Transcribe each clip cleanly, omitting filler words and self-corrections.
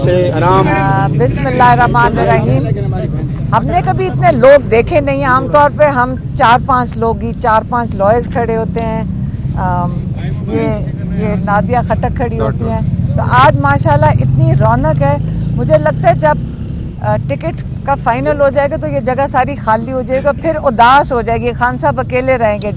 से आराम। बिस्मिल्लाहिर्रहमानिर्रहीम। हमने कभी इतने लोग देखे नहीं। आमतौर पे हम 4-5 लोग ही 4-5 लॉयर्स खड़े होते हैं, ये नादिया खटक खड़ी होती हैं। तो आज माशाल्लाह इतनी रौनक है। मुझे लगता है जब टिकट का फाइनल हो जाएगा तो ये जगह सारी खाली हो जाएगा, फिर उदास हो जाएगी। खान साहब अकेले रहेंगे।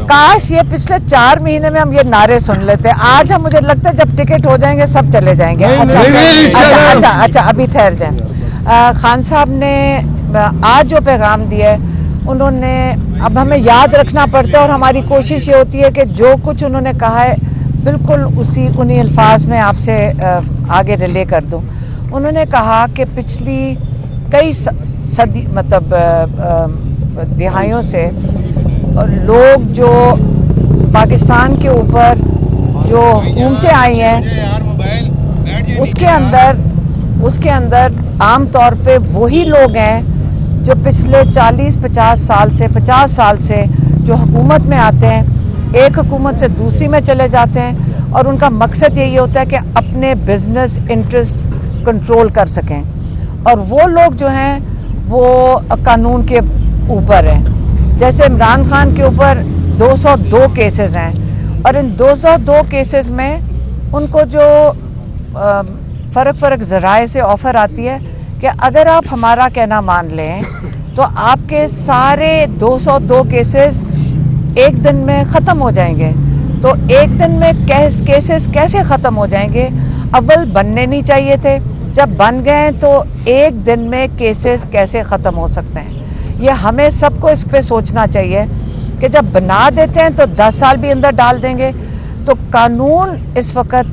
काश ये पिछले 4 महीने में हम ये नारे सुन लेते। आज हम, मुझे लगता है जब टिकट हो जाएंगे सब चले जाएंगे। अच्छा, अभी ठहर जाए। खान साहब ने आज जो पैगाम दिया है, उन्होंने, अब हमें याद रखना पड़ता है और हमारी कोशिश ये होती है कि जो कुछ उन्होंने कहा है बिल्कुल उन्हीं अल्फाज में आपसे आगे रिले कर दूं। उन्होंने कहा कि पिछली कई सदी दिहाइयों से लोग जो पाकिस्तान के ऊपर जो हुकूमतें आई हैं उसके अंदर आम तौर पे वही लोग हैं जो पिछले 40-50 साल से जो हुकूमत में आते हैं, एक हुकूमत से दूसरी में चले जाते हैं और उनका मकसद यही होता है कि अपने बिजनेस इंटरेस्ट कंट्रोल कर सकें। और वो लोग जो हैं वो कानून के ऊपर हैं। जैसे इमरान खान के ऊपर 202 केसेस हैं और इन 202 केसेस में उनको जो फ़र्क ज़राए से ऑफ़र आती है कि अगर आप हमारा कहना मान लें तो आपके सारे 202 केसेस एक दिन में ख़त्म हो जाएंगे। तो एक दिन में केसेस कैसे ख़त्म हो जाएंगे? अव्वल बनने नहीं चाहिए थे, जब बन गए तो एक दिन में केसेस कैसे ख़त्म हो सकते हैं? ये हमें सबको इस पे सोचना चाहिए कि जब बना देते हैं तो 10 साल भी अंदर डाल देंगे। तो कानून इस वक्त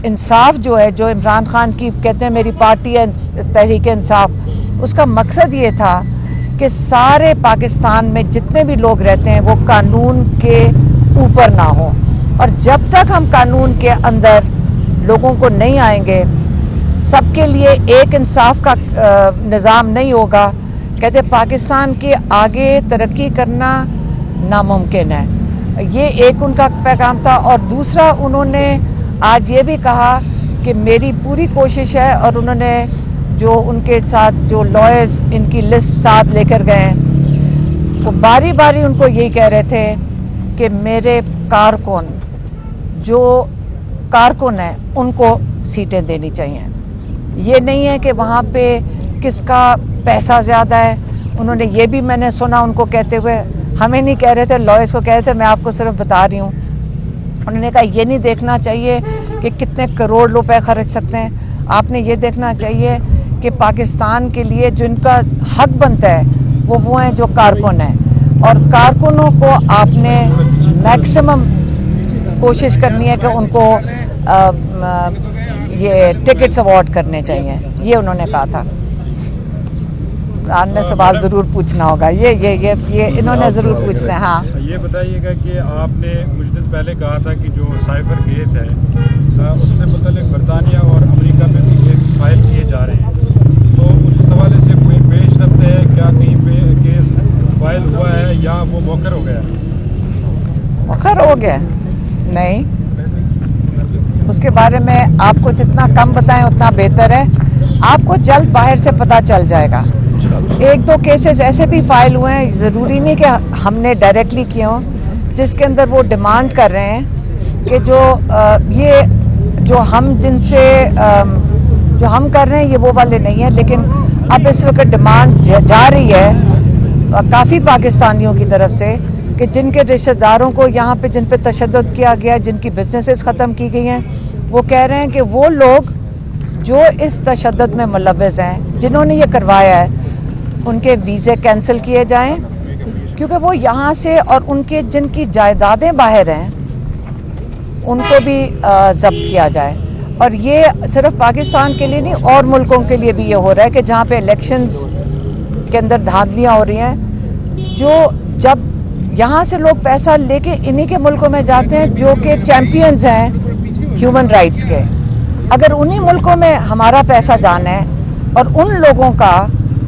इंसाफ जो है, जो इमरान खान की कहते हैं मेरी पार्टी है तहरीक इंसाफ, उसका मकसद ये था कि सारे पाकिस्तान में जितने भी लोग रहते हैं वो कानून के ऊपर ना हो। और जब तक हम कानून के अंदर लोगों को नहीं आएंगे, सबके लिए एक इंसाफ का निज़ाम नहीं होगा, कहते पाकिस्तान के आगे तरक्की करना नामुमकिन है। ये एक उनका पैगाम था। और दूसरा, उन्होंने आज ये भी कहा कि मेरी पूरी कोशिश है, और उन्होंने जो उनके साथ जो लॉयर्स इनकी लिस्ट साथ लेकर गए हैं, तो बारी बारी उनको यही कह रहे थे कि मेरे कारकुन हैं उनको सीटें देनी चाहिए। ये नहीं है कि वहाँ पे किसका पैसा ज़्यादा है। उन्होंने ये भी, मैंने सुना उनको कहते हुए, हमें नहीं कह रहे थे, लॉयर्स को कह रहे थे, मैं आपको सिर्फ बता रही हूँ। उन्होंने कहा ये नहीं देखना चाहिए कि कितने करोड़ रुपए खर्च सकते हैं, आपने ये देखना चाहिए कि पाकिस्तान के लिए जिनका हक बनता है वो हैं जो कारकुन हैं। और कारकुनों को आपने मैक्सिमम कोशिश करनी है कि उनको ये टिकट्स अवार्ड करने चाहिए, ये उन्होंने कहा था। आपने सवाल ज़रूर पूछना होगा, ये इन्होंने ज़रूर पूछना है। हाँ, ये बताइएगा कि आपने कुछ दिन पहले कहा था कि जो साइफर केस है उससे मतलब बरतानिया और अमेरिका में भी केस फाइल किए जा रहे हैं, तो उस हवाले से कोई पेशरफ्त है क्या? कहीं पे केस फाइल हुआ है या वो मौखर हो गया? मौखर हो गया नहीं, उसके बारे में आपको जितना कम बताएं उतना बेहतर है। आपको जल्द बाहर से पता चल जाएगा। 1-2 केसेस ऐसे भी फाइल हुए हैं, ज़रूरी नहीं कि हमने डायरेक्टली किए हों, जिसके अंदर वो डिमांड कर रहे हैं कि जो हम कर रहे हैं ये वो वाले नहीं है। लेकिन अब इस वक्त डिमांड जा रही है काफ़ी पाकिस्तानियों की तरफ से कि जिनके रिश्तेदारों को यहाँ पे जिन पे तशद्दुद किया गया, जिनकी बिजनेसेस ख़त्म की गई हैं, वो कह रहे हैं कि वो लोग जो इस तशद्दुद में मुलव्वस हैं, जिन्होंने ये करवाया है, उनके वीज़े कैंसिल किए जाएं, क्योंकि वो यहाँ से, और उनके जिनकी जायदादें बाहर हैं उनको भी ज़ब्त किया जाए। और ये सिर्फ पाकिस्तान के लिए नहीं, और मुल्कों के लिए भी ये हो रहा है कि जहाँ पे इलेक्शंस के अंदर धांधलियाँ हो रही हैं, जब यहाँ से लोग पैसा लेके इन्हीं के मुल्कों में जाते हैं जो कि चैम्पियंस हैं ह्यूमन राइट्स के। अगर उन्हीं मुल्कों में हमारा पैसा जाना है और उन लोगों का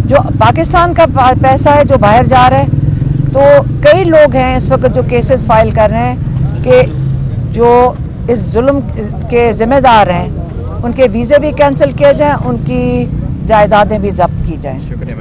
जो पाकिस्तान का पैसा है जो बाहर जा रहा है, तो कई लोग हैं इस वक्त जो केसेस फाइल कर रहे हैं कि जो इस जुल्म के जिम्मेदार हैं उनके वीज़े भी कैंसिल किए जाएं, उनकी जायदादें भी जब्त की जाएं। शुक्रिया।